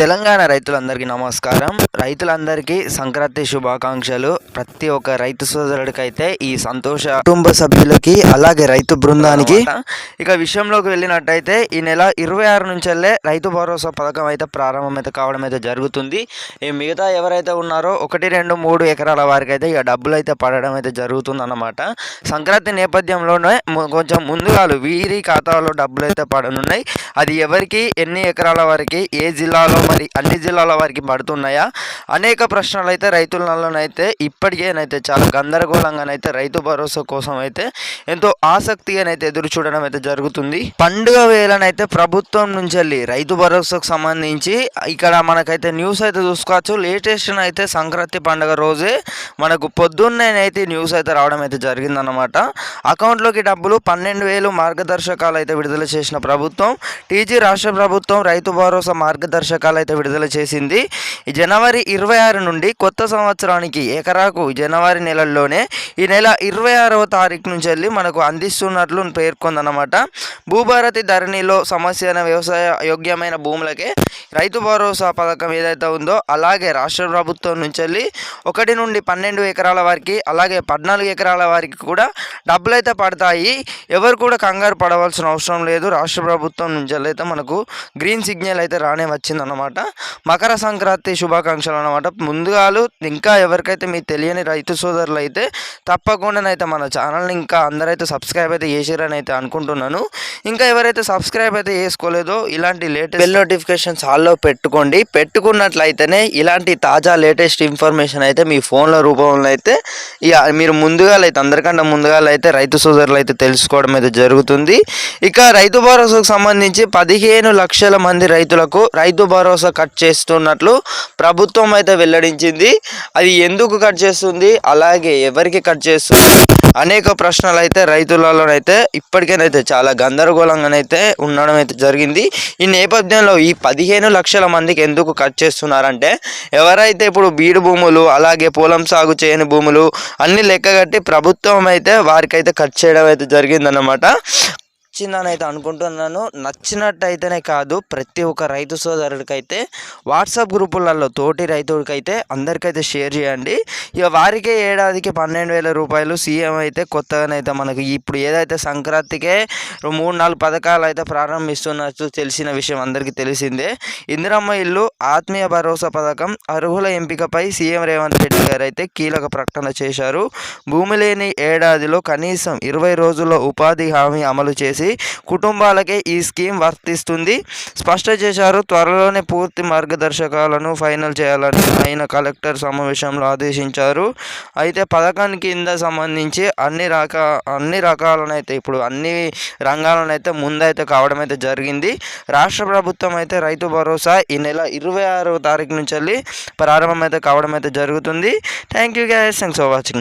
తెలంగాణ రైతులందరికీ నమస్కారం. రైతులందరికీ సంక్రాంతి శుభాకాంక్షలు. ప్రతి ఒక్క రైతు సోదరుడికైతే ఈ సంతోష కుటుంబ సభ్యులకి అలాగే రైతు బృందానికి. ఇక విషయంలోకి వెళ్ళినట్టయితే ఈ నెల 26 నుంచెల్లే రైతు భరోసా పథకం అయితే ప్రారంభమైతే కావడం అయితే జరుగుతుంది. ఈ మిగతా ఎవరైతే ఉన్నారో 1, 2, 3 ఎకరాల వారికి అయితే ఇక డబ్బులు అయితే పడడం అయితే జరుగుతుంది అన్నమాట. సంక్రాంతి నేపథ్యంలోనే కొంచెం ముందుగాలు వీరి ఖాతాలో డబ్బులు అయితే పడనున్నాయి. అది ఎవరికి, ఎన్ని ఎకరాల వారికి, ఏ జిల్లాలో, మరి అన్ని జిల్లాల వారికి పడుతున్నాయా అనేక ప్రశ్నలు అయితే రైతులలోనైతే ఇప్పటికేనైతే చాలా గందరగోళంగానైతే రైతు భరోసా కోసం అయితే ఎంతో ఆసక్తిగానైతే ఎదురు చూడడం అయితే జరుగుతుంది. పండుగ వేళనైతే ప్రభుత్వం నుంచి వెళ్ళి రైతు భరోసాకు సంబంధించి ఇక్కడ మనకైతే న్యూస్ అయితే చూసుకోవచ్చు. లేటెస్ట్ అయితే సంక్రాంతి పండుగ రోజే మనకు పొద్దున్నేనైతే న్యూస్ అయితే రావడం అయితే జరిగిందన్నమాట. అకౌంట్లోకి డబ్బులు 12,000 మార్గదర్శకాలు అయితే విడుదల చేసిన ప్రభుత్వం, టీజీ రాష్ట్ర ప్రభుత్వం రైతు భరోసా మార్గదర్శకాలు అయితే విడుదల చేసింది. జనవరి 26 నుండి కొత్త సంవత్సరానికి ఎకరాకు జనవరి నెలల్లోనే ఈ నెల 26వ తారీఖు నుంచి వెళ్ళి మనకు అందిస్తున్నట్లు పేర్కొందన్నమాట. భూభారతి ధరణిలో సమస్య వ్యవసాయ యోగ్యమైన భూములకే రైతు భరోసా పథకం ఏదైతే ఉందో అలాగే రాష్ట్ర ప్రభుత్వం నుంచి వెళ్ళి 1 నుండి 12 ఎకరాల వారికి అలాగే 14 ఎకరాల వారికి కూడా డబ్బులు అయితే పడతాయి. ఎవరు కూడా కంగారు పడవలసిన అవసరం లేదు. రాష్ట్ర ప్రభుత్వం నుంచి అయితే మనకు గ్రీన్ సిగ్నల్ అయితే రానే వచ్చిందన్నమాట. మకర సంక్రాంతి శుభాకాంక్షలు అన్నమాట. ముందుగాలు ఇంకా ఎవరికైతే మీకు తెలియని రైతు సోదరులు అయితే తప్పకుండానైతే మన ఛానల్ని ఇంకా అందరైతే సబ్స్క్రైబ్ అయితే చేసారని అయితే అనుకుంటున్నాను. ఇంకా ఎవరైతే సబ్స్క్రైబ్ అయితే చేసుకోలేదో ఇలాంటి లేటెస్ట్ బెల్ నోటిఫికేషన్స్ ఆల్లో పెట్టుకోండి. పెట్టుకున్నట్లయితేనే ఇలాంటి తాజా లేటెస్ట్ ఇన్ఫర్మేషన్ అయితే మీ ఫోన్ల రూపంలో అయితే ఇక మీరు ముందుగా అయితే అందరికంటే ముందుగా అయితే రైతు సోదరులు అయితే తెలుసుకోవడం అయితే జరుగుతుంది. ఇక రైతు భరోసాకు సంబంధించి 15 లక్షల మంది రైతులకు రైతు భరోసా కట్ చేస్తున్నట్లు ప్రభుత్వం అయితే వెల్లడించింది. అది ఎందుకు కట్ చేస్తుంది, అలాగే ఎవరికి కట్ చేస్తుంది అనేక ప్రశ్నలు అయితే రైతులలోనైతే ఇప్పటికేనైతే చాలా గందరగోళంగానైతే ఉండడం అయితే జరిగింది. ఈ నేపథ్యంలో ఈ 15 లక్షల మందికి ఎందుకు కట్ చేస్తున్నారంటే ఎవరైతే ఇప్పుడు బీడు భూములు అలాగే పొలం సాగు చేయని భూములు అన్ని లెక్కగట్టి ప్రభుత్వం అయితే వారికైతే కట్ చేయడం అయితే జరిగిందన్నమాట. నచ్చిందని అయితే అనుకుంటున్నాను. నచ్చినట్టయితేనే కాదు, ప్రతి ఒక్క రైతు సోదరుడికైతే వాట్సాప్ గ్రూపులలో తోటి రైతుడికైతే అందరికైతే షేర్ చేయండి. ఇక వారికే ఏడాదికి 12,000 రూపాయలు సీఎం అయితే కొత్తగానైతే మనకి ఇప్పుడు ఏదైతే సంక్రాంతికే 3-4 పథకాలు అయితే ప్రారంభిస్తున్నట్టు తెలిసిన విషయం అందరికీ తెలిసిందే. ఇందిరమ్మ ఇల్లు, ఆత్మీయ భరోసా పథకం, అర్హుల ఎంపికపై సీఎం రేవంత్ రెడ్డి గారు అయితే కీలక ప్రకటన చేశారు. భూమి లేని ఏడాదిలో కనీసం 20 రోజుల్లో ఉపాధి హామీ అమలు చేసి కుటుంబాలకే ఈ స్కీమ్ వర్తిస్తుంది స్పష్టం చేశారు. త్వరలోనే పూర్తి మార్గదర్శకాలను ఫైనల్ చేయాలని ఆయన కలెక్టర్ సమావేశంలో ఆదేశించారు. అయితే పథకానికి కింద సంబంధించి అన్ని రకాలనైతే ఇప్పుడు అన్ని రంగాలనైతే ముందైతే కావడం అయితే జరిగింది. రాష్ట్ర ప్రభుత్వం అయితే రైతు భరోసా ఈ నెల 26వ తారీఖు నుంచి వెళ్ళి ప్రారంభం అయితే కావడం అయితే జరుగుతుంది. Thank you guys, thanks for watching.